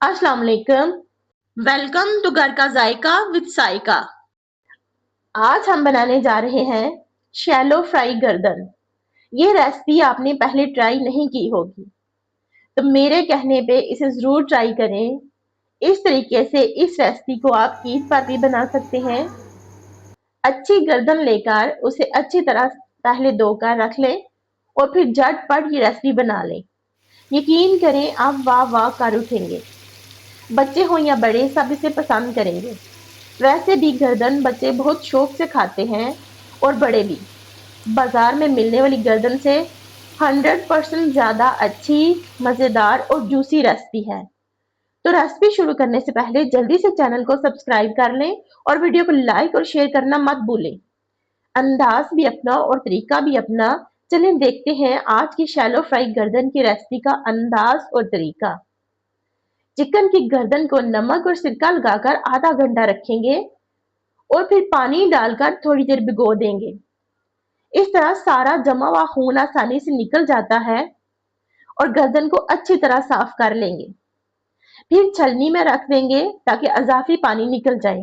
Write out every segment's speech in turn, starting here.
अस्सलाम वालेकुम। Welcome to घर का जायका विद साइका। आज हम बनाने जा रहे हैं शैलो फ्राई गर्दन। ये रेसिपी आपने पहले ट्राई नहीं की होगी, तो मेरे कहने पे इसे जरूर ट्राई करें। इस तरीके से इस रेसिपी को आप ईद पर भी बना सकते हैं। अच्छी गर्दन लेकर उसे अच्छी तरह पहले धोकर रख लें और फिर झटपट ये रेसिपी बना लें। यकीन करें आप वाह वाह कर उठेंगे। बच्चे हो या बड़े सब इसे पसंद करेंगे। वैसे भी गर्दन बच्चे बहुत शौक से खाते हैं और बड़े भी। बाजार में मिलने वाली गर्दन से 100% ज्यादा अच्छी, मजेदार और जूसी रेसिपी है। तो रेसिपी शुरू करने से पहले जल्दी से चैनल को सब्सक्राइब कर लें और वीडियो को लाइक और शेयर करना मत भूलें। अंदाज भी अपना और तरीका भी अपना। चलें देखते हैं आज की शैलो फ्राई गर्दन की रेसिपी का अंदाज और तरीका। चिकन की गर्दन को नमक और सिरका लगाकर आधा घंटा रखेंगे और फिर पानी डालकर थोड़ी देर भिगो देंगे। इस तरह सारा जमा हुआ खून आसानी से निकल जाता है और गर्दन को अच्छी तरह साफ कर लेंगे। फिर छलनी में रख देंगे ताकि अजाफी पानी निकल जाए।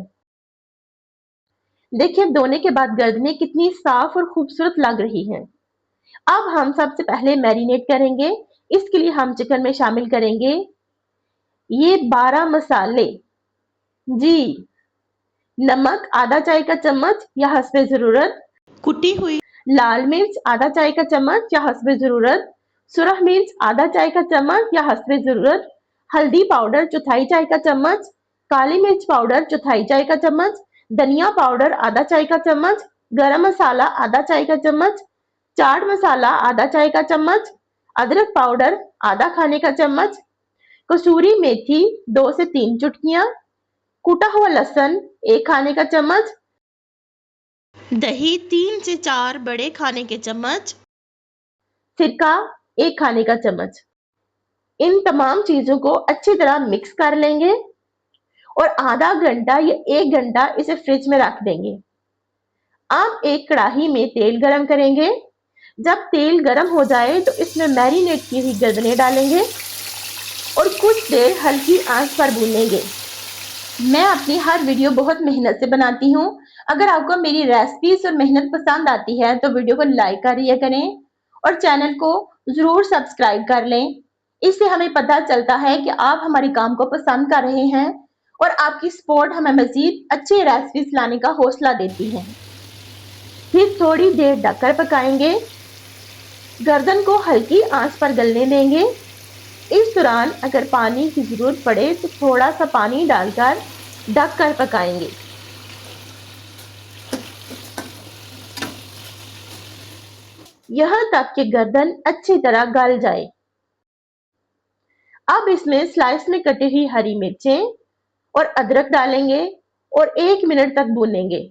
देखिए धोने के बाद गर्दनें कितनी साफ और खूबसूरत लग रही हैं। अब हम सबसे पहले मैरिनेट करेंगे। इसके लिए हम चिकन में शामिल करेंगे ये 12 मसाले। जी, नमक आधा चाय का चम्मच या हस्बे जरूरत, कुटी हुई लाल मिर्च आधा चाय का चम्मच या हस्बे जरूरत, सुरख मिर्च आधा चाय का चम्मच या हस्बे जरूरत, हल्दी पाउडर चौथाई चाय का चम्मच, काली मिर्च पाउडर चौथाई चाय का चम्मच, धनिया पाउडर आधा चाय का चम्मच, गरम मसाला आधा चाय का चम्मच, चाट मसाला आधा चाय का चम्मच, अदरक पाउडर आधा खाने का चम्मच, कसूरी मेथी 2 से 3 चुटकियां, कूटा हुआ लहसुन 1 खाने का चम्मच, दही 3 से 4 बड़े खाने के चम्मच, सिरका 1 खाने का चम्मच। इन तमाम चीजों को अच्छी तरह मिक्स कर लेंगे और आधा घंटा या 1 घंटा इसे फ्रिज में रख देंगे। अब एक कढ़ाई में तेल गरम करेंगे। जब तेल गरम हो जाए तो इसमें मैरिनेट की हुई गर्दनें डालेंगे और कुछ देर हल्की आंच पर भूनेंगे। मैं अपनी हर वीडियो बहुत मेहनत से बनाती हूँ। अगर आपको मेरी रेसिपीज और मेहनत पसंद आती है तो वीडियो को लाइक कर दिया करें और चैनल को जरूर सब्सक्राइब कर लें। इससे हमें पता चलता है कि आप हमारे काम को पसंद कर रहे हैं और आपकी सपोर्ट हमें मजीद अच्छी रेसिपीज लाने का हौसला देती है। फिर थोड़ी देर ढककर पकाएंगे। गर्दन को हल्की आंच पर गलने देंगे। इस दौरान अगर पानी की जरूरत पड़े तो थोड़ा सा पानी डालकर ढककर पकाएंगे। यहाँ तक कि गर्दन अच्छी तरह गल जाए। अब इसमें स्लाइस में कटी हुई हरी मिर्चें और अदरक डालेंगे और 1 मिनट तक भूनेंगे।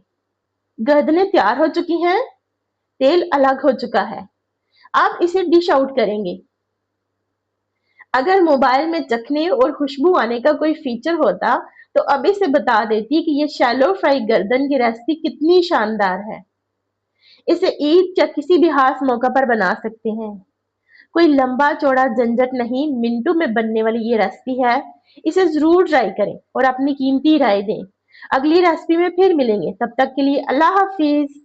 गर्दनें तैयार हो चुकी हैं, तेल अलग हो चुका है। अब इसे डिश आउट करेंगे। अगर मोबाइल में चखने और खुशबू आने का कोई फीचर होता तो अभी से बता देती कि ये शैलो फ्राई गर्दन की रेसिपी कितनी शानदार है। इसे ईद या किसी भी खास मौका पर बना सकते हैं। कोई लंबा चौड़ा झंझट नहीं, मिनटों में बनने वाली ये रेसिपी है। इसे जरूर ट्राई करें और अपनी कीमती राय दें। अगली रेसिपी में फिर मिलेंगे, तब तक के लिए अल्लाह हाफिज।